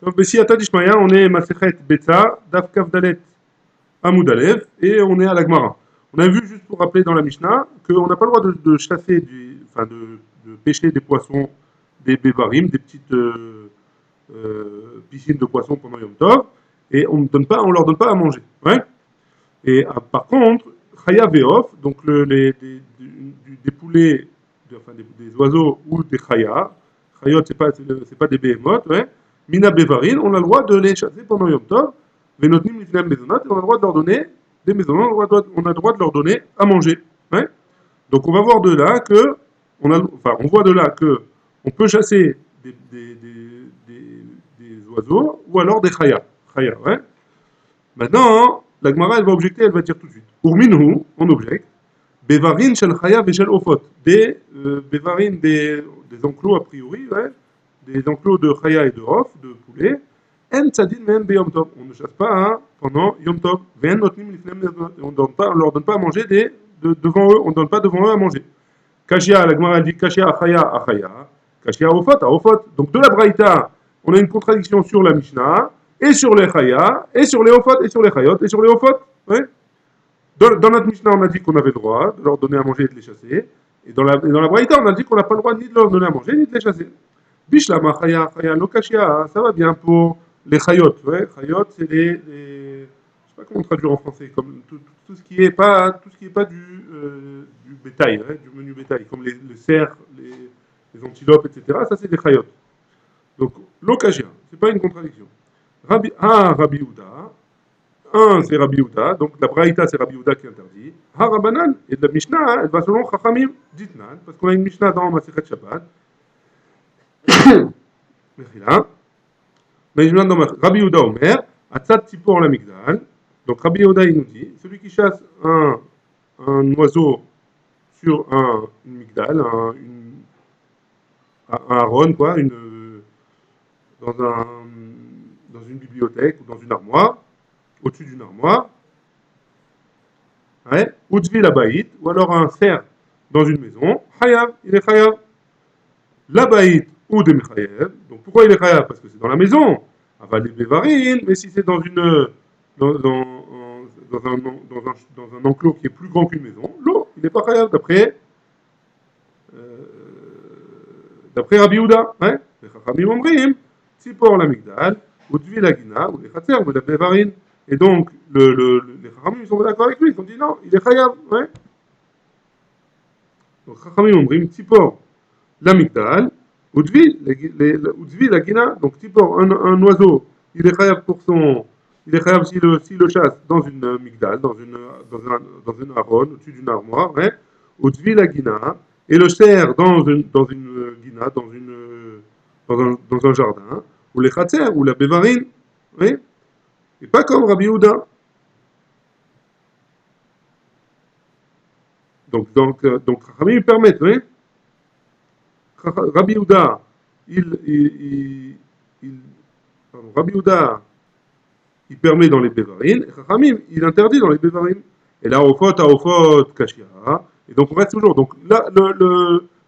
Donc, Bessi Atadishmaya, on est Masechet Betsa, Daf Kavdalet Amoud Aleph, et on est à l'Agmara. On a vu, juste pour rappeler dans la Mishnah, qu'on n'a pas le droit de chasser, enfin de pêcher des poissons, des bévarim, des petites piscines de poissons pendant Yom Tov, et on leur donne pas à manger. Ouais. Et par contre, Chaya Veof, donc des poulets, enfin des oiseaux ou des Chaya, Chayot, c'est pas des behemoths, ouais. Mina Bevarin, on a le droit de les chasser pendant Yom Tov, Venotnim Lifnem Mezonot, et on a le droit de leur donner des maisons, on a le droit de leur donner à manger. Ouais. Donc on va voir de là que, on voit de là que on peut chasser des oiseaux ou alors des Chaya. Chaya, ouais. Maintenant, la Gemara, elle va objecter, elle va dire tout de suite. Urminhu, on objecte. Bevarin shel chaya veshel ofot. Bevarin des enclos a priori, ouais, des enclos de chaya et de off, de poulet. En tzadin men be yom tov. On ne chasse pas hein, pendant yom tov. Ven notnim lifnem. On ne leur donne pas à manger devant eux. On ne donne pas devant eux à manger. Kashia, la Gemara dit Kashia achaya achaya. Kashia ofot a ofot. Donc de la braïta, on a une contradiction sur la Mishnah et sur les chaya, et sur les ofot, et sur les chayot, et sur les ofot. Ouais. Dans notre Mishnah, on a dit qu'on avait le droit de leur donner à manger et de les chasser. Et dans la Braïta, on a dit qu'on n'a pas le droit ni de leur donner à manger, ni de les chasser. Bishlama chaya, chaya, lokashia, ça va bien pour les chayot. Ouais. Chayot, c'est je sais pas comment traduire en français, comme tout ce qui est pas, du bétail, ouais, du menu bétail, comme les cerfs, les antilopes, etc. Ça, c'est des chayot. Donc, lokashia, c'est pas une contradiction. Rabbi Houda. Un, c'est Rabbi Houda. Donc, la Braïta, c'est Rabbi Houda qui interdit. Harabanan. Et la Mishnah, elle va selon Chachamim Ditnan. Parce qu'on a une Mishnah dans Masechet Shabbat. Mechila. Rabbi Houda Omer. Atzat Tipor la Migdal. Donc, Rabbi Houda, il nous dit celui qui chasse un oiseau sur une Migdal, un haron, quoi, dans une bibliothèque ou dans une armoire, au-dessus d'une armoire, ouais, Utzvi la baït, ou alors un cerf dans une maison, Chayav, il est Chayav. La baït ou des Mechayev, donc pourquoi il est Chayav? Parce que c'est dans la maison, aval les Bévarines, mais si c'est dans un enclos qui est plus grand qu'une maison, l'eau, il n'est pas Chayav, d'après Rabbi Houda, ouais, les Chachamim Omrim, Tzipor la Migdal, Utzvi la Gina, ou les Chatzer, ou les Bévarines. Et donc, les Chachamim, ils sont d'accord avec lui, ils ont dit non, il est Chayav, ouais. Donc, Chachamim Omrim, Tzipor la Migdal, Utzvi la Gina, donc Tzipor, un oiseau, il est Chayav il est Chayav s'il le chasse dans une Migdal, dans une aron, au-dessus d'une armoire, ouais. Utzvi la Gina, et le cerf dans une Gina, dans un jardin, ou les Chatzer, ou la Bévarine, oui. Et pas comme Rabbi Houda. Donc, Chachamim, ils permettent, oui. Rabbi Houda, Rabbi Houda, il permet dans les Bévarines, et Chachamim, il interdit dans les Bévarines. Et là, au faute, Kashia. Et donc, on reste toujours. Donc, là,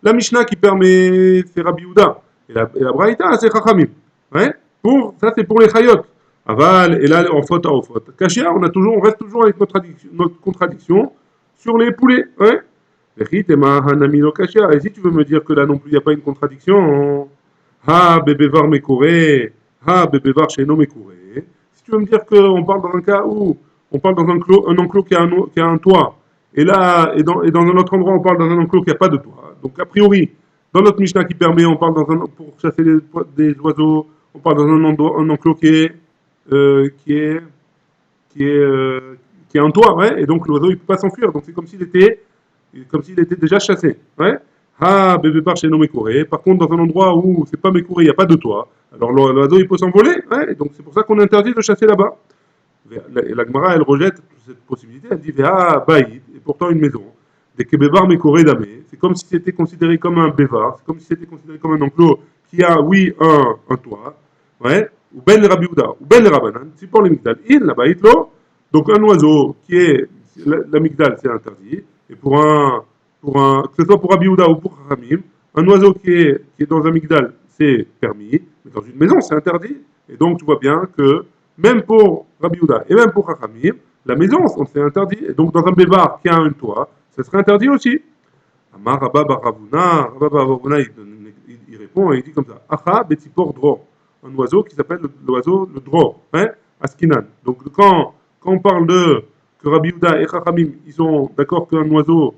la Mishnah qui permet, c'est Rabbi Houda. Et la Braïta, c'est Chachamim. Ouais? Ça, c'est pour les Chayot. Aval, et là, au faute. Kashia, on reste toujours avec notre contradiction sur les poulets. Ouais? Et si tu veux me dire que là non plus il n'y a pas une contradiction, ha bebevar mekoré, ha bebevar sheno mekoré. Si tu veux me dire qu'on parle dans un cas où on parle dans un enclos qui a un toit, et là, et dans un autre endroit on parle dans un enclos qui n'a pas de toit. Donc a priori, dans notre Mishnah qui permet, on parle pour chasser des oiseaux, on parle dans un enclos qui est un toit, ouais, et donc l'oiseau il ne peut pas s'enfuir. Donc c'est comme s'il était déjà chassé. Ouais. Ah, bébé par chez nos mécourés. Par contre, dans un endroit où c'est pas mécouré, il n'y a pas de toit, alors l'oiseau il peut s'envoler. Ouais, et donc c'est pour ça qu'on interdit de chasser là-bas. Et la Gemara, elle rejette cette possibilité. Elle dit ah, baïd, et pourtant une maison. Des kebébar mécoré damé. C'est comme si c'était considéré comme un bévar, c'est comme si c'était considéré comme un enclos qui a, oui, un toit. Ouais. Ou ben Rabbi Houda, ou ben Rabbanan. C'est pour les migdal. Il, la baïd, l'eau. Donc un oiseau qui est. La migdal, c'est interdit. Et que ce soit pour Rabbi Houda ou pour Chachamim, un oiseau qui est dans un migdal, c'est permis, mais dans une maison, c'est interdit. Et donc, tu vois bien que même pour Rabbi Yehuda et même pour Chachamim, la maison, c'est interdit. Et donc, dans un bébar qui a un toit, ça serait interdit aussi. Amar Rabba bar Ravuna, Rabba bar Ravuna, il répond et il dit comme ça. Acha betipor dror, un oiseau qui s'appelle l'oiseau le dror, hein, askinan. Donc quand on parle de que Rabbi Yehuda et Chachamim, ils sont d'accord qu'un oiseau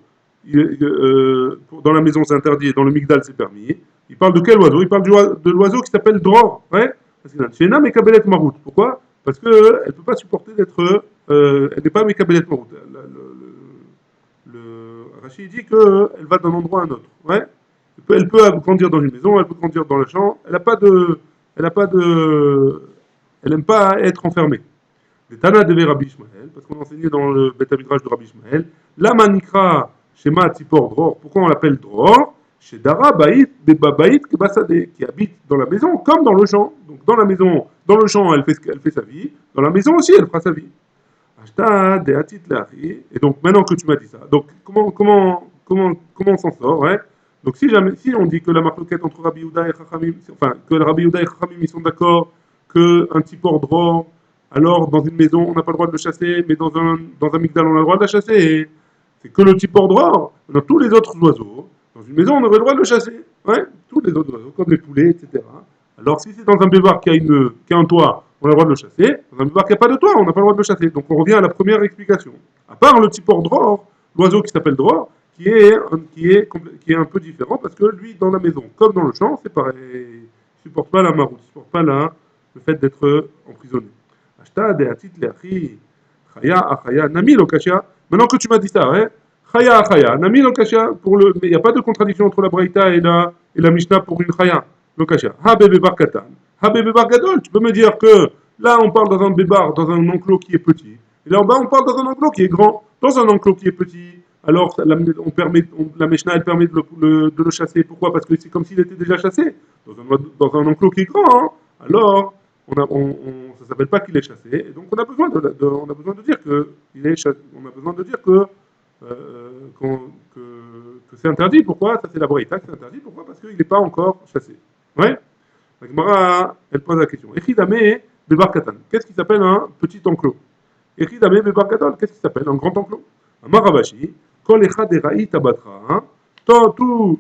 dans la maison c'est interdit et dans le migdal c'est permis. Il parle de quel oiseau? Il parle de l'oiseau qui s'appelle dror, hein, askinan. Shena mekabelet marout. Pourquoi? Parce qu'elle ne peut pas supporter d'être, elle n'est pas mekabelet marout. Rachid dit qu'elle va d'un endroit à un autre. Ouais. Elle peut grandir dans une maison, elle peut grandir dans le champ. Elle n'a pas de, elle n'aime pas être enfermée. Les Tana devait Rabbi Ishmael, parce qu'on enseignait dans le Beth Midrash de Rabbi Ishmael. La manikra Shema Tzipor Dror. Pourquoi on l'appelle Dror? Chez Dara Baït, Beba Baït, Kebasadeh, qui habite dans la maison comme dans le champ. Donc dans la maison, dans le champ, elle fait sa vie. Dans la maison aussi, elle fera sa vie. Et donc maintenant que tu m'as dit ça, donc comment on s'en sort, ouais. Donc si on dit que la marloquette entre Rabbi Yehuda et Chachamim, enfin que Rabbi Yehuda et Chachamim ils sont d'accord que un petit porc drôle, alors dans une maison on n'a pas le droit de le chasser, mais dans un migdal on a le droit de la chasser. C'est que le petit porc drôle. Dans tous les autres oiseaux, dans une maison on aurait le droit de le chasser, ouais. Tous les autres oiseaux comme les poulets, etc. Alors si c'est dans un bébar qui a un toit, on a le droit de le chasser. Dans un bébar qui n'a pas de toit, on n'a pas le droit de le chasser. Donc on revient à la première explication. À part le petit porc dror, l'oiseau qui s'appelle dror, qui est un peu différent parce que lui, dans la maison, comme dans le champ, c'est pareil. Il ne supporte pas la maroute, il ne supporte pas le fait d'être emprisonné. Ashta de atit leachi, chaya achaya, nami lokashia. Maintenant que tu m'as dit ça, ouais, chaya achaya, nami lokashia, mais il n'y a pas de contradiction entre la Braïta et la Mishnah pour une chaya. Lokashia. Ha bébé bar katan, ha bébé bar gadol. Tu peux me dire que là, on parle dans un bébar, dans un enclos qui est petit. Et là en bas, on parle dans un enclos qui est grand. Dans un enclos qui est petit, alors la Mishnah, elle permet de le chasser. Pourquoi? Parce que c'est comme s'il était déjà chassé. Dans un enclos qui est grand, hein. Alors, ça ne s'appelle pas qu'il est chassé. Et donc, on a besoin de dire que il est chassé. On a besoin de dire que c'est interdit. Pourquoi? Ça, c'est la Braïta, c'est interdit. Pourquoi? Parce qu'il n'est pas encore chassé. Ouais. La Gemara, elle pose la question. Echidame bebar katan. Qu'est-ce qui s'appelle un petit enclos? Echidame bebar katan. Qu'est-ce qui s'appelle un grand enclos? Un marabashi. Kol echad eraï tabatra. Tout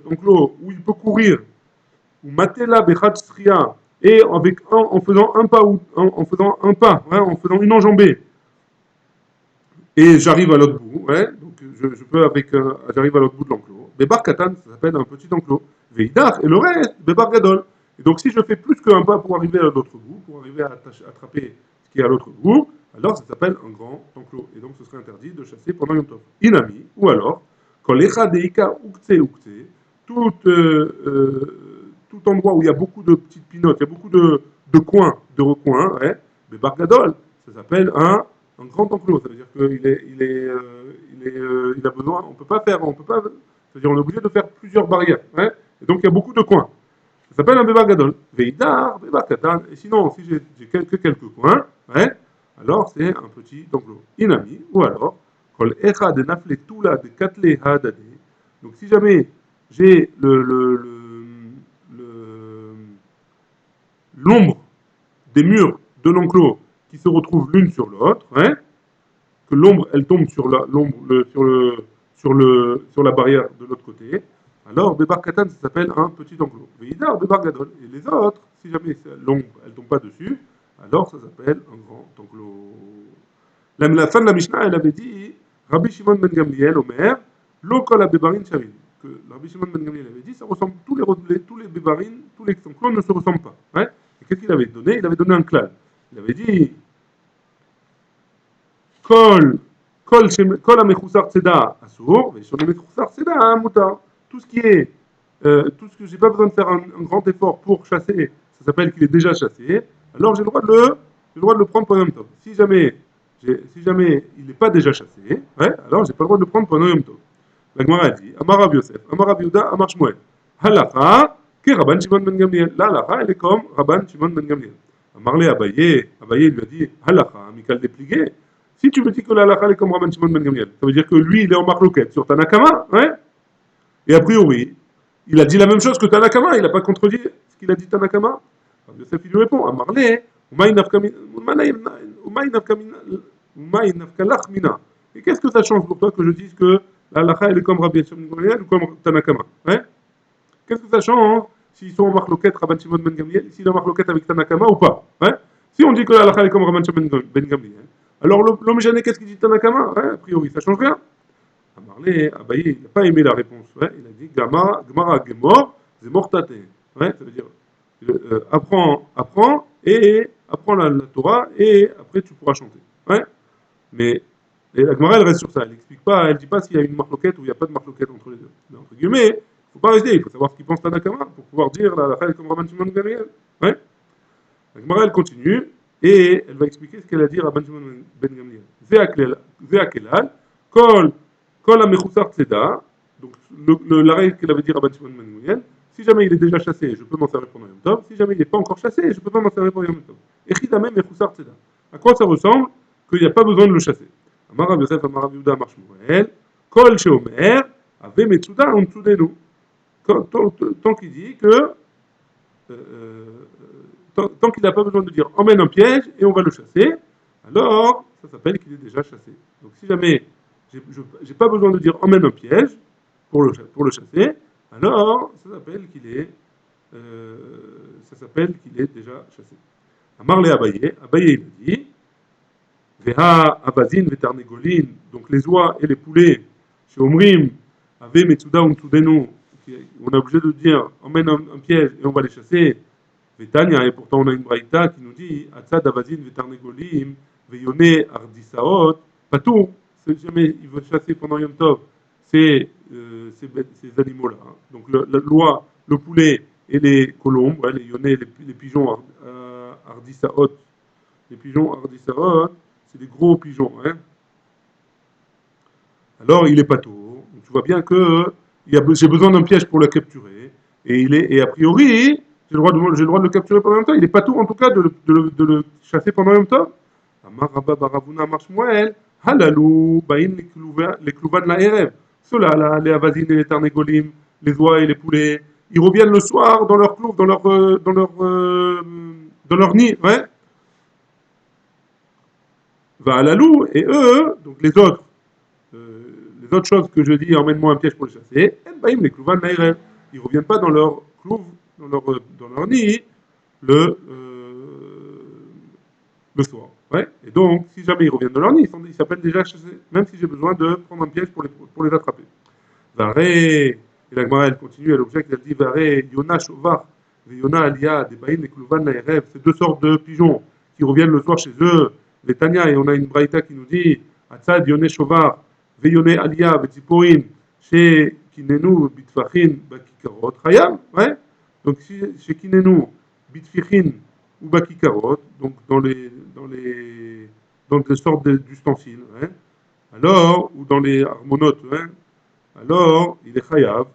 enclos où il peut courir. Ou matela bechad sria. Et en faisant un pas, en faisant un pas, ouais, en faisant une enjambée. Et j'arrive à l'autre bout, ouais, donc je peux j'arrive à l'autre bout de l'enclos. Bebar katan, ça s'appelle un petit enclos. Veidar, et le reste, bebar gadol. Et donc si je fais plus qu'un pas pour arriver à l'autre bout, pour arriver à attraper ce qui est à l'autre bout, alors ça s'appelle un grand enclos. Et donc ce serait interdit de chasser pendant Yom Tov. Inami, ou alors, quand l'echa deika ukse, tout endroit où il y a beaucoup de petites pinottes, il y a beaucoup de coins, de recoins, ouais, bebar gadol, ça s'appelle un grand enclos, ça veut dire qu'il a besoin, c'est-à-dire on est obligé de faire plusieurs barrières, hein, et donc il y a beaucoup de coins. Ça s'appelle un bébar gadol. Veidar, bébar katan, et sinon, si j'ai quelques coins, ouais, alors c'est un petit enclos. Inami, ou alors, kol echa de nafle tula de katle hadade. Donc si jamais j'ai l'ombre des murs de l'enclos qui se retrouvent l'une sur l'autre, hein, que l'ombre elle tombe sur la barrière de l'autre côté, alors Bebar Katan ça s'appelle un petit enclos. Veidar Bebar Gadol. Et les autres, si jamais l'ombre elle tombe pas dessus, alors ça s'appelle un grand enclos. La fin de la Mishnah elle avait dit Rabbi Shimon ben Gamliel Omer Lo kol bebarin shavim. Que Rabbi Shimon ben Gamliel avait dit ça ressemble tous les bébarines, tous les enclos ne se ressemblent pas. Hein. Et qu'est-ce qu'il avait donné? Il avait donné un clal. Il avait dit Kol המחוסר צידה אסור, ושונה מחוסר צידה מותר. Tout ce qui est, tout ce que j'ai pas besoin de faire un grand effort pour chasser, ça s'appelle qu'il est déjà chassé. Alors j'ai le droit de le prendre pendant Yom Tov. Si jamais il n'est pas déjà chassé, ouais, alors j'ai pas le droit de le prendre pendant Yom Tov. La Gemara dit, Amar Rav Yosef, Amar Rav Yehuda, Amar Shmuel. Halacha, que Rabban Shimon ben Gamliel. La halacha, elle est comme Rabban Shimon ben Gamliel. Amar le Abaye lui a dit, halacha, Mikal dépligué. Si tu me dis que la halakha est comme Rabban Shimon ben Gamliel, ça veut dire que lui, il est en marloquette sur Tanakama, ouais. Et a priori, Il a dit la même chose que Tanakama, il n'a pas contredit ce qu'il a dit Tanakama. Rabbi Yosef, il lui répond, Amarle, Umaï nafkalach mina. Et qu'est-ce que ça change pour toi que je dise que la halakha elle est comme Rabbi Yosef ou comme Tanakama, hein? Qu'est-ce que ça change s'ils sont en marloquette Rabban Shimon ben Gamliel, s'il est en marloquette avec Tanakama ou pas, hein? Si on dit que la halakha est comme Rabban Shimon ben Gamliel, alors l'homme gêné, qu'est-ce qu'il dit Tanakama, hein? A priori, ça change rien. Amarlé, Abaye, il n'a pas aimé la réponse. Ouais. Il a dit Gemara, Gemor, Zemortate. Ouais, ça veut dire apprends et apprends la Torah et après tu pourras chanter. Ouais. Mais la Gemara, elle reste sur ça. Elle n'explique pas, elle ne dit pas s'il y a une marloquette ou il n'y a pas de marloquette entre les deux. Mais entre guillemets, il ne faut pas rester, il faut savoir ce qu'il pense Tanakama pour pouvoir dire la halakha comme Rabban Shimon ben Gamliel. Ouais. La Gemara, elle continue et elle va expliquer ce qu'elle a dit à Rabban Shimon ben Gamliel. Zéakelal, Kol. Kol ha-mechoussar tzeda, donc la règle qu'elle avait dit à Rabban Shimon ben Gamliel, si jamais il est déjà chassé, je peux m'en servir pendant Yom Tov. Si jamais il n'est pas encore chassé, je ne peux pas m'en servir pendant Yom Tov. Echidame mechoussar tzeda. À quoi ça ressemble qu'il n'y a pas besoin de le chasser? Amar Rav Yosef, Amar Rav Yehuda, Amar Shmuel, Kol sheomer, ave metzuda on tzudenu. Tant qu'il dit que, tant qu'il n'a pas besoin de dire emmène un piège et on va le chasser, alors ça s'appelle qu'il est déjà chassé. Donc si jamais je n'ai pas besoin de dire emmène un piège pour le chasser, alors ça s'appelle qu'il est déjà chassé. Amar le Abaye, Abaye il a dit, Veha abazin vetarnegolin, donc les oies et les poulets, chez Omrim, Ave metsuda untudenu, on est obligé de dire emmène un piège et on va les chasser. Vetania, et pourtant on a une braïta qui nous dit, Atzad abazin vetarnegolim, veyone ardisaot, patou. Si jamais il veut chasser pendant Yom Tov ces animaux-là. Hein. Donc la loi, le poulet et les colombes, ouais, les yonnais, les pigeons ardisaot. Les pigeons ardisaot, c'est des gros pigeons. Hein. Alors il est pato. Tu vois bien que j'ai besoin d'un piège pour le capturer. Et a priori, j'ai le droit de le capturer pendant Yom Tov. Il est pato en tout cas de le chasser pendant Yom Tov. Amar Rabba Baravuna Amar Shmuel. Halalou, baïn les clouvan la erev. Ceux-là, là, les avazines et les tarnégolim, les oies et les poulets, ils reviennent le soir dans leur clou, dans leur nid, ouais. Va à la loup, et eux, donc les autres choses que je dis, emmène-moi un piège pour les chasser, baïn les clouvan la erev. Ils reviennent pas dans leur clou, dans leur nid, le, le soir. Ouais. Et donc, si jamais ils reviennent de leur nid, ils s'appellent déjà chassés, même si j'ai besoin de prendre un piège pour les attraper. Varé, et la Gemara elle continue, elle objecte, elle dit Varé, Yona Shovar, Yona Alia, des Baïn et Klouvan Naerev, c'est deux sortes de pigeons qui reviennent le soir chez eux. Les Tania, et on a une braïta qui nous dit Atzad Yone Shovar, Veyone Alia, Betiporin, chez Kinenu, Bitfachin, Bakikarot, Hayam, ouais. Donc, chez Kinenu, Bitfachin, ou Bakikarot, donc dans des sortes d'ustensiles, hein. Alors, ou dans les harmonotes, hein. Alors il est chayav,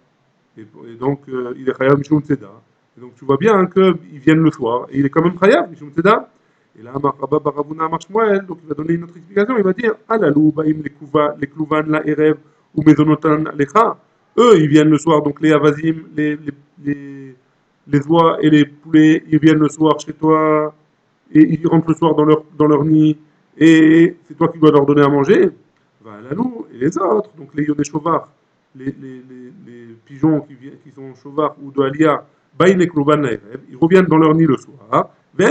et donc il est chayav Mishum Tzeda. Et donc tu vois bien qu'ils viennent le soir, et il est quand même chayav Mishum Tzeda. Et là, Rabba Baravuna Amar Shmuel, donc il va donner une autre explication, il va dire Alalou, Baïm, les Klouvan, la Erev, ou Mezonotan, Alecha. Eux, ils viennent le soir, donc les Avazim, les oies et les poulets, ils viennent le soir chez toi, et ils rentrent le soir dans leur nid, et c'est toi qui dois leur donner à manger. Va Alalou, et les autres, donc les Yoné Shovar, les pigeons qui sont chauvards ou de Alia, ils reviennent dans leur nid le soir, et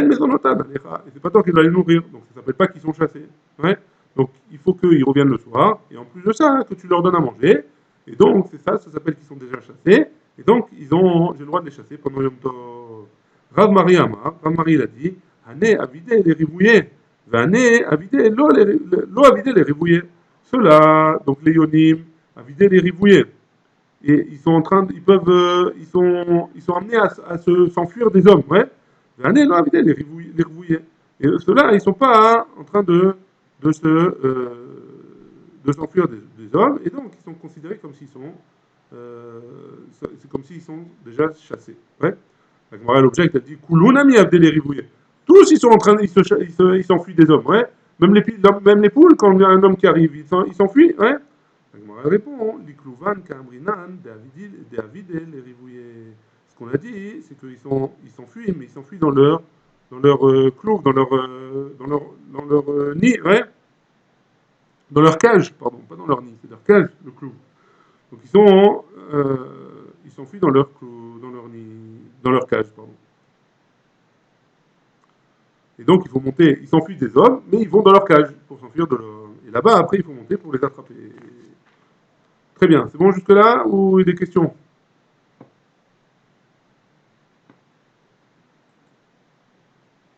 c'est pas toi qui dois les nourrir, donc ça s'appelle pas qu'ils sont chassés. Ouais. Donc il faut qu'ils reviennent le soir, et en plus de ça, que tu leur donnes à manger, et donc c'est ça s'appelle qu'ils sont déjà chassés, et donc j'ai le droit de les chasser pendant Yom Tov. Rav Marie il a dit, Hané avidé les rivouillés, Vané avidé l'eau avidé les rivouillés. Ceux-là, donc les yonim, avidé les rivouillés. Et ils sont en train, ils sont amenés à s'enfuir des hommes, ouais. Vané l'eau avidé les rivouillés. Et ceux-là, ils sont pas en train de s'enfuir des hommes, et donc ils sont considérés comme s'ils sont, c'est comme s'ils sont déjà chassés, ouais. La Gemara l'objet, elle dit Koulounami avdé les rivouillés. Tous ils sont en train, ils s'enfuient des hommes, ouais. Même les poules, quand il y a un homme qui arrive, ils s'enfuient, ouais. La Gemara répond, l'iklouvan kamrinan David les rivouillés. Ce qu'on a dit, c'est qu'ils s'enfuient, mais ils s'enfuient dans leur clou, dans leur nid, ouais, dans leur cage, pardon, pas dans leur nid, c'est leur cage, le clou. Donc ils s'enfuient dans leur clou, dans leur nid, dans leur cage, pardon. Et donc il faut monter, ils s'enfuient des hommes, mais ils vont dans leur cage pour s'enfuir de l'homme. Et là-bas, après, il faut monter pour les attraper. Très bien, c'est bon jusque-là ou des questions?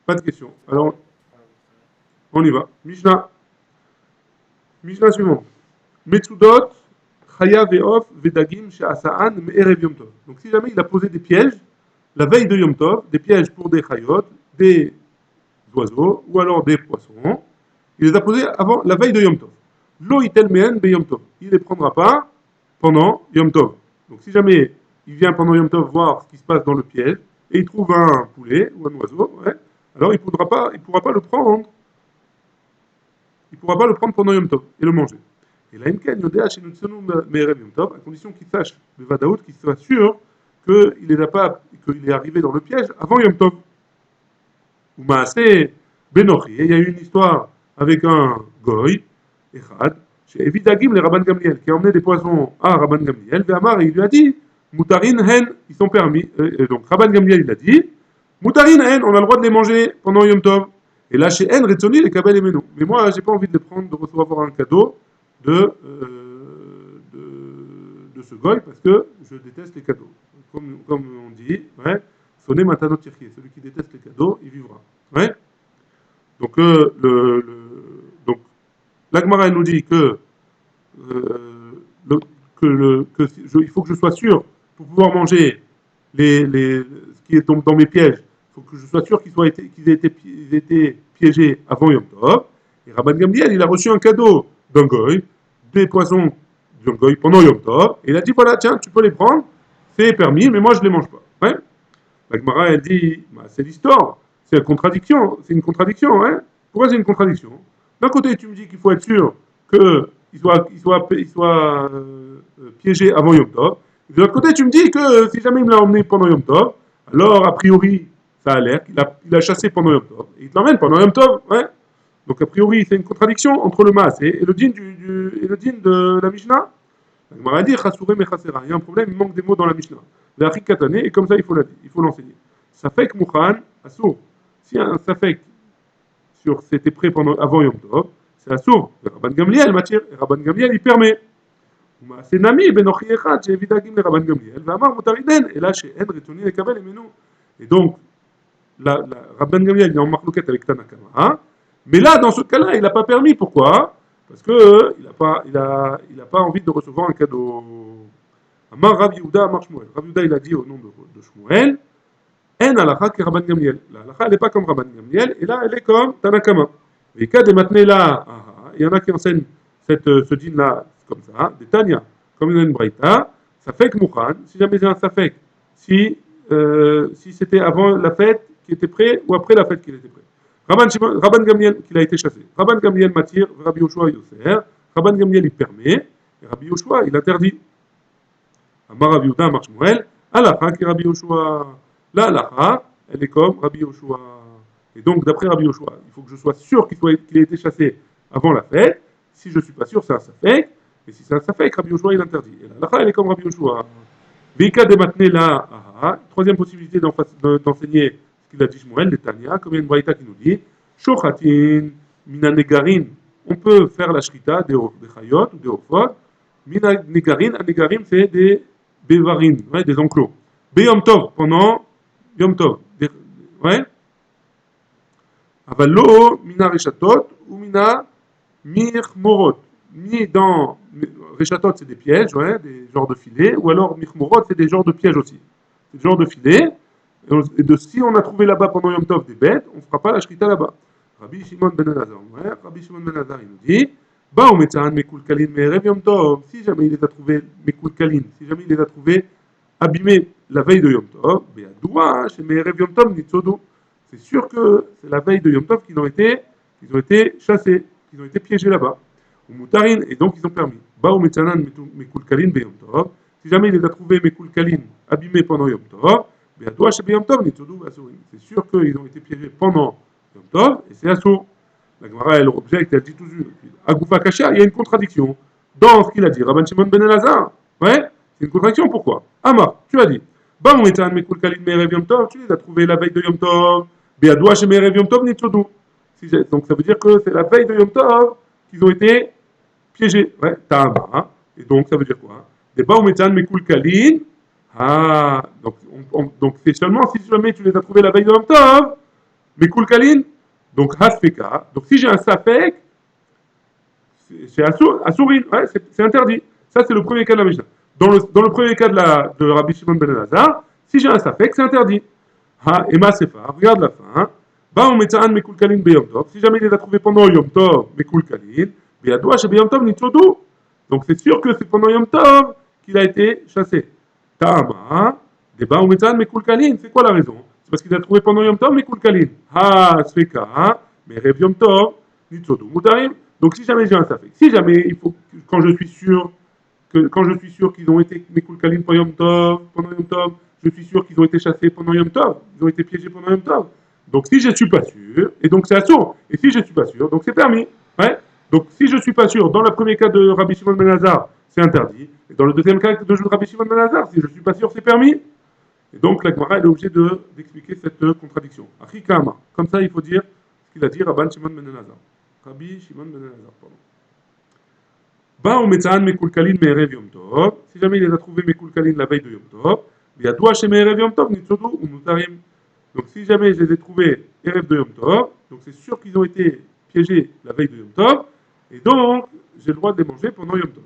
Pas de questions. Alors, on y va. Mishnah. Mishnah suivante. Metsudot, Chaya Ve'of, Vedagim, She'asa'an, Me'erev Yom Tov. Donc si jamais il a posé des pièges, la veille de Yom Tov, des pièges pour des chayot, des oiseaux, ou alors des poissons, il les a posés avant la veille de Yom Tov. Lo itel mehen be Yom Tov. Il ne les prendra pas pendant Yom Tov. Donc si jamais il vient pendant Yom Tov voir ce qui se passe dans le piège, et il trouve un poulet ou un oiseau, ouais, alors il ne pourra pas le prendre. Il ne pourra pas le prendre pendant Yom Tov et le manger. Et là, à condition qu'il sache, le Vadaout, qu'il soit sûr qu'il est arrivé dans le piège avant Yom Tov. Ou Maaseh Benochi, il y a eu une histoire avec un goy, Echad, chez Evidagim, les Rabban Gamliel, qui a emmené des poissons à Rabban Gamliel, et il lui a dit, Moutarin hen, ils sont permis. Donc Rabban Gamliel, il a dit, Moutarin hen, on a le droit de les manger pendant Yom Tov. Et là, chez Hen, Retsoni, les Kabel et Menou. Mais moi, j'ai pas envie de les prendre, de recevoir un cadeau de ce goy, parce que je déteste les cadeaux. Comme on dit, ouais, sonner matanot tirki. Celui qui déteste les cadeaux, il vivra. Ouais. Donc, donc l'Agmara, elle nous dit il faut que je sois sûr, pour pouvoir manger ce qui est dans mes pièges, il faut que je sois sûr qu'ils aient été piégés avant Yom Tov. Et Rabban Gamliel, il a reçu un cadeau d'un goy, des poissons d'un goy pendant Yom Tov, et il a dit voilà, tiens, tu peux les prendre, c'est permis, mais moi je ne les mange pas. Ouais. La Gemara, elle dit bah, c'est l'histoire, c'est une contradiction. Hein. Pourquoi c'est une contradiction? D'un côté, tu me dis qu'il faut être sûr qu'il soit piégé avant Yom Tov. De l'autre côté, tu me dis que si jamais il me l'a emmené pendant Yom Tov, alors a priori, ça a l'air qu'il a chassé pendant Yom Tov. Et il te l'emmène pendant Yom Tov. Ouais. Donc a priori, c'est une contradiction entre le Maas et le din de la Mishnah. La Gemara dit Chassuré mais Chassera. Il y a un problème, il manque des mots dans la Mishnah. L'Achik Katane, et comme ça, il faut l'enseigner. Safek Mouchan, Assour. S'il y a un Safek sur c'était prêt avant Yom Tov, c'est Assour. Rabban Gamliel, matière, et Rabban Gamliel, il permet. C'est Nami, Benochi Echad, j'ai Vidagim le Rabban Gamliel, Vamar Motariden, et là, chez En, Retoni, et Kabel, et Menou. Et donc, Rabban Gamliel, il est en marloquette avec Tanakama, mais là, dans ce cas-là, il n'a pas permis. Pourquoi? Parce qu'il n'a pas envie de recevoir un cadeau. Amar Rav Yehuda, Amar Shmuel. Rav Yehuda, il a dit au nom de Shmuel, En halakha que Rabban Gamliel. La halakha, elle n'est pas comme Rabban Gamliel, et là, elle est comme Tanakama. Et quand des maintenant là, il y en a qui enseignent ce din-là comme ça, des Tanya, comme une Braïta, Safek Mouchan, si jamais c'est un Safek, si c'était avant la fête qui était prêt ou après la fête qui était prêt. Rabban Gamliel, qu'il a été chassé. Rabban Gamliel m'attire, Rabbi Yoshua Yosser. Rabban Gamliel, il permet, et Rabbi Yoshua, il interdit. Amar Rabbi Yehuda, Amar Shmuel, Alacha qui Rabbi Yoshua. La Alacha, elle est comme Rabbi Yoshua. Et donc, d'après Rabbi Yoshua, il faut que je sois sûr qu'il ait été chassé avant la fête. Si je ne suis pas sûr, c'est un Safek. Et si c'est un Safek, Rabbi Yoshua, il interdit. Et la Alacha, elle est comme Rabbi Yoshua. Vika de matne la troisième possibilité d'enseigner ce qu'il a dit Shmuel, les Tanya, comme il y a une braïta qui nous dit, Shochatin, minanegarin, on peut faire la shrita des chayot ou des ofot, minanegarin, anegarim c'est des bevarim, ouais, des enclos. Beyom tov, pendant Yom tov, ouais, avalo, mina reshatot, ou mina mirmorot. Ni dans Rechatot, c'est des pièges, ouais, des genres de filets, ou alors Michmorot, c'est des genres de pièges aussi. C'est des genres de filets. Si on a trouvé là-bas pendant Yom Tov des bêtes, on ne fera pas la shrita là-bas. Rabbi Shimon ben Elazar, ouais, Rabbi Shimon ben Elazar, il nous dit Ba ou Metzan Mekulkalin Me'erev Yom Tov, si jamais il les a trouvés Mekulkalin, si jamais il les a trouvés abîmés la veille de Yom Tov, Be'adoua, chez Me'erev Yom Tov, Nitzodu. C'est sûr que c'est la veille de Yom Tov qu'ils ont été chassés, qu'ils ont été piégés là-bas. ou Moutarin, et donc ils ont permis. Ba ou Metzanan Mekulkalin Beyom Tov. Si jamais il les a trouvés Mekulkalin abîmés pendant Yom Tov, Beadoua chez Beyom Tov, Nitzodu Asurin. C'est sûr qu'ils ont été piégés pendant Yom Tov, et c'est Assour. La Gemara, elle objecte, elle dit tout de suite. Agoufa Kasha, il y a une contradiction dans ce qu'il a dit. Rabban Shimon ben Elazar, ouais, c'est une contradiction, pourquoi Amar, tu as dit. Ba ou Metzanan Mekulkalin Merev Yom Tov, tu les as trouvés la veille de Yom Tov, Beadoua chez Merev Yom Tov, Nitzodu. Donc ça veut dire que c'est la veille de Yom Tov qu'ils ont été piégés. Ouais, Tama. Hein. Et donc ça veut dire quoi? Des Baoumetan Mekulkalin. Ah, donc c'est seulement si jamais tu les as trouvés la veille de Yom Tov, Mekulkalin. Donc Hasfeka. Donc si j'ai un Safek, c'est Assourin. Ouais, c'est interdit. Ça c'est le premier cas de la Mishnah. Dans le premier cas de Rabbi Shimon ben Elazar, si j'ai un Safek, c'est interdit. Ha, Ema Sefa, regarde la fin. Ba on metzaan mekulkalin beyom tov. Si jamais il les a trouvés pendant Yom Tov, mekulkalin, beyadoua chez beyom tov nitzodu. Donc c'est sûr que c'est pendant Yom Tov qu'il a été chassé. Tama, des ba on metzaan mekulkalin. C'est quoi la raison? C'est parce qu'il a trouvé pendant Yom Tov mekulkalin. Ha, sveka, mais rev Yom Tov nitzodu mutarim. Donc si jamais j'ai un safek, si jamais il faut quand je suis sûr qu'ils ont été mekulkalin pendant Yom Tov, je suis sûr qu'ils ont été chassés pendant Yom Tov, ils ont été piégés pendant Yom Tov. Donc si je ne suis pas sûr, et donc c'est assourd, et si je ne suis pas sûr, donc c'est permis. Ouais. Donc si je ne suis pas sûr, dans le premier cas de Rabbi Shimon ben Elazar, c'est interdit, et dans le deuxième cas de Rabbi Shimon ben Elazar, si je ne suis pas sûr, c'est permis. Et donc la Gemara est obligée d'expliquer cette contradiction. Achikama, comme ça il faut dire ce qu'il a dit Rabban Shimon ben Elazar. Rabbi Shimon ben Elazar, pardon. Ba ou metzaan mekulkalin me'erev Yom Tov. Si jamais il les a trouvés mekulkalin la veille de Yom Tov, Yadoua chez me'erev Yom Tov, nitzodu ou mutarim. Donc si jamais je les ai trouvés erev de Yom Tov, donc c'est sûr qu'ils ont été piégés la veille de Yom Tov, et donc j'ai le droit de les manger pendant Yom Tov.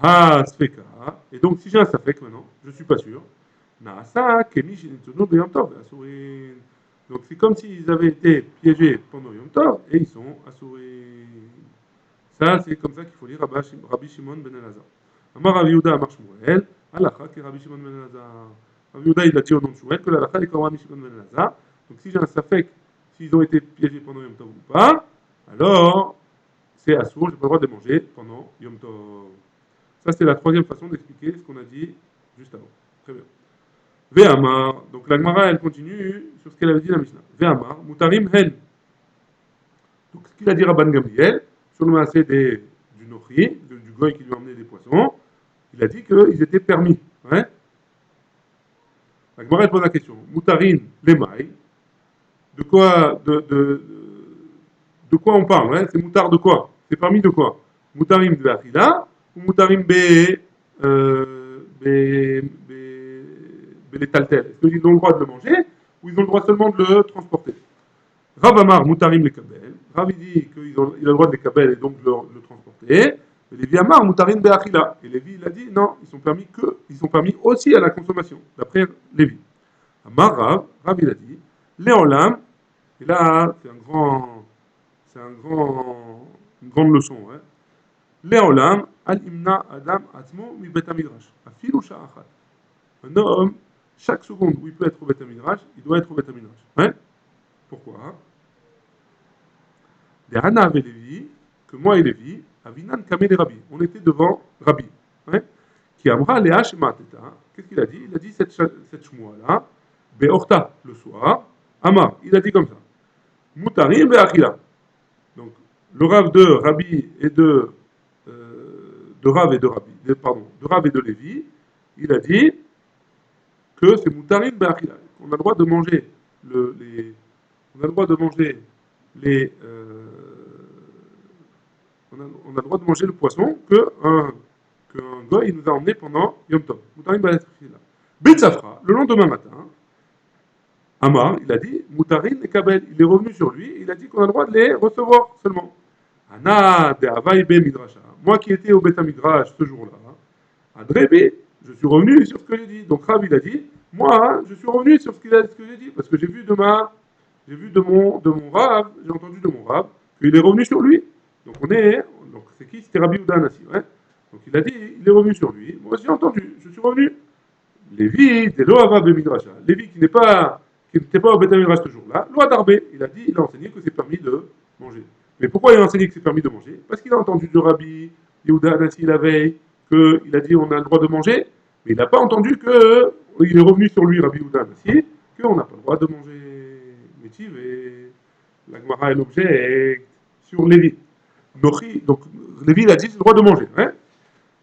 Ah, sfeka. Et donc si j'ai un safek maintenant, je ne suis pas sûr. Naasa, kemi shinitzodu de Yom Tov, assurin. Donc c'est comme s'ils avaient été piégés pendant Yom Tov, et ils sont assurés. Ça, c'est comme ça qu'il faut lire Rabbi Shimon ben Elazar. Amar Rabbi Yehuda Amar Shmuel, Halakha que Rabbi Shimon ben Elazar. Rabbi Yehuda, il a dit au nom de Shmuel que l'Halakha est comme Rabbi Shimon ben Elazar. Donc si j'ai un safek, s'ils ont été piégés pendant Yom Tov ou pas, alors c'est assourd, je n'ai pas le droit de les manger pendant Yom Tov. Ça, c'est la troisième façon d'expliquer ce qu'on a dit juste avant. Très bien. Ve'amar, donc la Gemara, elle continue sur ce qu'elle avait dit la Mishnah. Ve'amar, mutarim hen. Donc ce qu'il a dit Rabban Gamliel, sur le massé du Nochi, du goy qui lui a emmené des poissons, il a dit qu'ils étaient permis. Hein. La Gemara pose la question. Moutarin, les mailles, de quoi, de quoi on parle hein. C'est moutard de quoi? C'est permis de quoi? Moutarim de Achila ou moutarim les taltels? Est-ce qu'ils ont le droit de le manger ou ils ont le droit seulement de le transporter? Rav Amar, Moutarim les Kabel. Rav il dit qu'il a le droit de les Kabel et donc de le transporter. Et Lévi Amar, Moutarim Be'achila. Et Lévi il a dit non, ils sont permis aussi à la consommation, d'après Lévi. Amar Rav il a dit Léolam, et là une grande leçon. Hein. Léolam, Al Imna Adam Atmo Mi Bet Midrash. Afilu Sha'achat. Un homme, chaque seconde où il peut être au Bet Midrash, il doit être au Bet Midrash. Hein. Pourquoi? Les Hana et Lévi, que moi et Lévi, Avinan Kamel et Rabbi. On était devant Rabbi. Hein? Qui amra Léa Shemateta. Qu'est-ce qu'il a dit? Il a dit cette shmoua-là, Be'orta, le soir. Amar, il a dit comme ça. Moutarim Be'achila. Donc, le Rav de Rabbi et de Rav et de Rabbi, de Rav et de Lévi, il a dit que c'est Moutarim Be'achila. On a le droit de manger on a le droit de manger on a le droit de manger le poisson qu'un goy nous a emmené pendant Yom Tov. Moutarim Be'achila. Betsafra, le lendemain matin, Amar, il a dit, Moutarin et Kabel, il est revenu sur lui, il a dit qu'on a le droit de les recevoir seulement. Ana de Havaï Be Midrasha. Moi qui étais au Beth Midrash ce jour-là, Adrebe, je suis revenu sur ce que j'ai dit. Donc Rav, il a dit, moi, je suis revenu sur ce que j'ai dit, parce que j'ai vu de mon Rav, j'ai entendu de mon Rav, qu'il est revenu sur lui. Donc c'est qui? C'était Rabbi Yehuda Anassi, ouais. Donc il a dit, il est revenu sur lui. Moi j'ai entendu, je suis revenu. Lévi, de Loava Be Midrasha. Lévi qui n'était pas au Beth Midrash ce jour-là, Loi d'Arbé, il a enseigné que c'est permis de manger. Mais pourquoi il a enseigné que c'est permis de manger? Parce qu'il a entendu de Rabbi Yehuda Anassi la veille qu'il a dit on a le droit de manger, mais il n'a pas entendu qu'il est revenu sur lui, Rabbi Yehuda Anassi, qu'on n'a pas le droit de manger métive et la Gemara est l'objet sur Lévi. Nochi, donc Lévi il a dit c'est le droit de manger. Hein?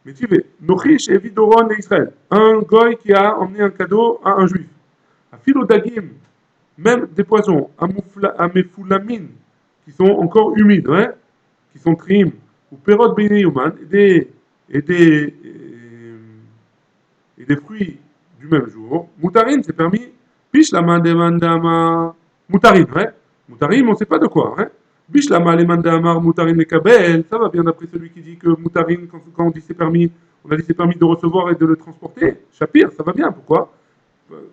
Métive, Nochi chez Evidoron et Israël, un goy qui a emmené un cadeau à un juif. À Philodagim, même des poissons, à Mefoulamine, qui sont encore humides, hein, qui sont trim, ou Perot Beineyuman, et des fruits du même jour. Moutarine, c'est permis. Bish la mandama. Moutarine, ouais. Moutarine, on ne sait pas de quoi, hein. Bish la mandamar, moutarine et kabel. Ça va bien d'après celui qui dit que moutarine, quand on dit c'est permis, on a dit c'est permis de recevoir et de le transporter. Shapir, ça va bien, pourquoi?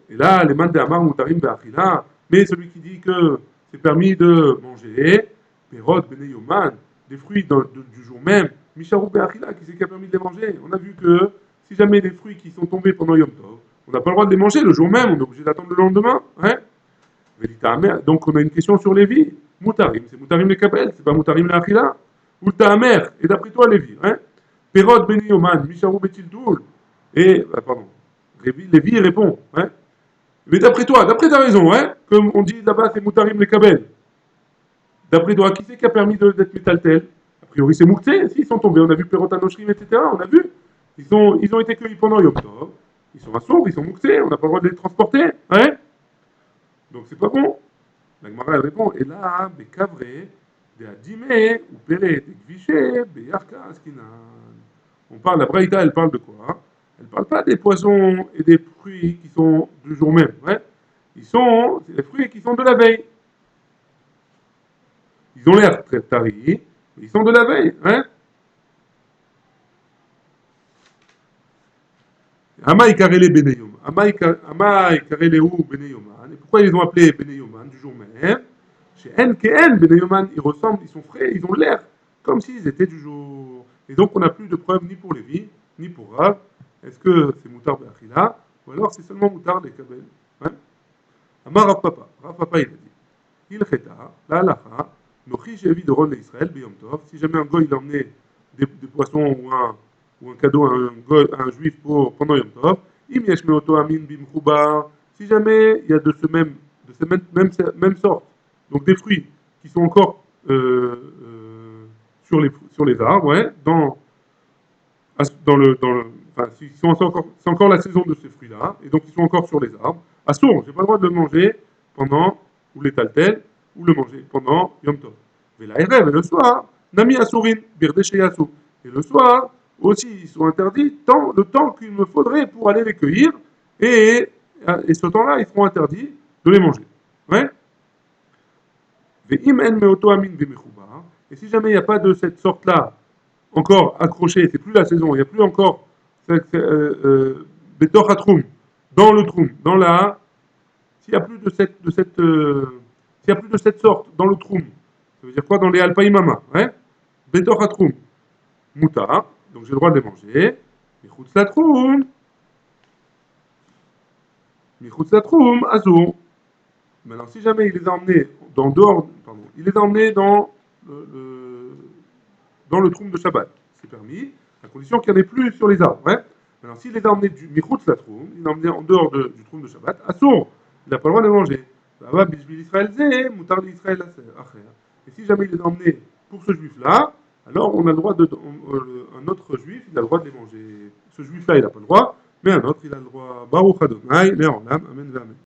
Et là, les mandamar, moutarine, be'achila. Mais celui qui dit que c'est permis de manger, Perot, Beneyoman, des fruits du jour même, Misharou Be'achila, qui c'est qui a permis de les manger? On a vu que si jamais les fruits qui sont tombés pendant Yom Tov, on n'a pas le droit de les manger le jour même, on est obligé d'attendre le lendemain. Hein? Donc on a une question sur Lévi. Moutarim, c'est Moutarim le Kabel, c'est pas Moutarim l'Achila. Ou Ta'amer, et d'après toi Lévi. Hein? Perot Beneyoman, Misharou Betildoul. Et, pardon, Lévi répond. Hein? Mais d'après toi, d'après ta raison, hein, comme on dit là-bas, c'est Moutarim le Kabel. D'après toi, qui c'est qui a permis d'être métaltel? A priori, c'est Mouktsé, s'ils sont tombés, on a vu Perot Anoshrim, etc. On a vu. Ils ont été cueillis pendant Yom Tov. Ils sont assourds, ils sont Mouktsé, on n'a pas le droit de les transporter. Hein? Donc c'est pas bon. La Gemara elle répond, et là, Bekavré, des Adimé, ou Péré, des Gviché, Beyarka, Askinan. On parle, la Braïta, elle parle de quoi? Elle parle pas des poissons et des fruits qui sont du jour même. Ouais? C'est des fruits qui sont de la veille. Ils ont l'air très taris, mais ils sont de la veille. Hein? Amaï Karele Beneyom. Amaï Karele ou Beneyoman. Et pourquoi ils les ont appelés Beneyoman du jour même? Chez NKN, Beneyoman, ils ressemblent, ils sont frais, ils ont l'air comme s'ils étaient du jour. Et donc on n'a plus de preuves ni pour Lévi, ni pour Rav. Est-ce que c'est Moutar Be'achila, ou alors c'est seulement Moutar des Kabel? Hein? Amar Rav Papa. Rav Papa il a dit. Il cheta, la halacha, nochi shevi de Ron Israël, beyom tov. Si jamais un goy il a emmené des poissons ou un cadeau à un juif pendant Yom Tov, im yesh meoto amin bimchubar. Si jamais il y a de ces mêmes sortes, donc des fruits qui sont encore sur les arbres, ouais, enfin, c'est encore la saison de ces fruits-là, et donc ils sont encore sur les arbres. Assour, j'ai pas le droit de le manger pendant, ou les taltel, ou le manger pendant Yom Tov. Mais la rêve, et le soir, Nami Assourin, Birdeshe Yassou. Et le soir, aussi, ils sont interdits le temps qu'il me faudrait pour aller les cueillir, et ce temps-là, ils seront interdits de les manger. Ouais? Et si jamais il n'y a pas de cette sorte-là encore accroché, c'est plus la saison, il n'y a plus encore Betor Hatroum, dans le Troum, s'il n'y a plus s'il y a plus de cette sorte dans le Troum, ça veut dire quoi dans les Alpaïmama, hein? Betor Hatroum, Mouta, donc j'ai le droit de les manger, Michutz la Troum, Azur. Maintenant, si jamais il les a emmenés il les a emmenés dans le troum de Shabbat, c'est permis, à condition qu'il n'y en ait plus sur les arbres. Hein. Alors, s'il les a emmenés du Michutz la Troum, il les a emmenés en dehors du troum de Shabbat, Assour, il n'a pas le droit de les manger. Et si jamais il les a emmenés pour ce juif-là, alors on a le droit un autre juif, il a le droit de les manger. Ce juif-là, il n'a pas le droit, mais un autre, il a le droit. Baruch Adonai, Le'olam, Amen, Amen.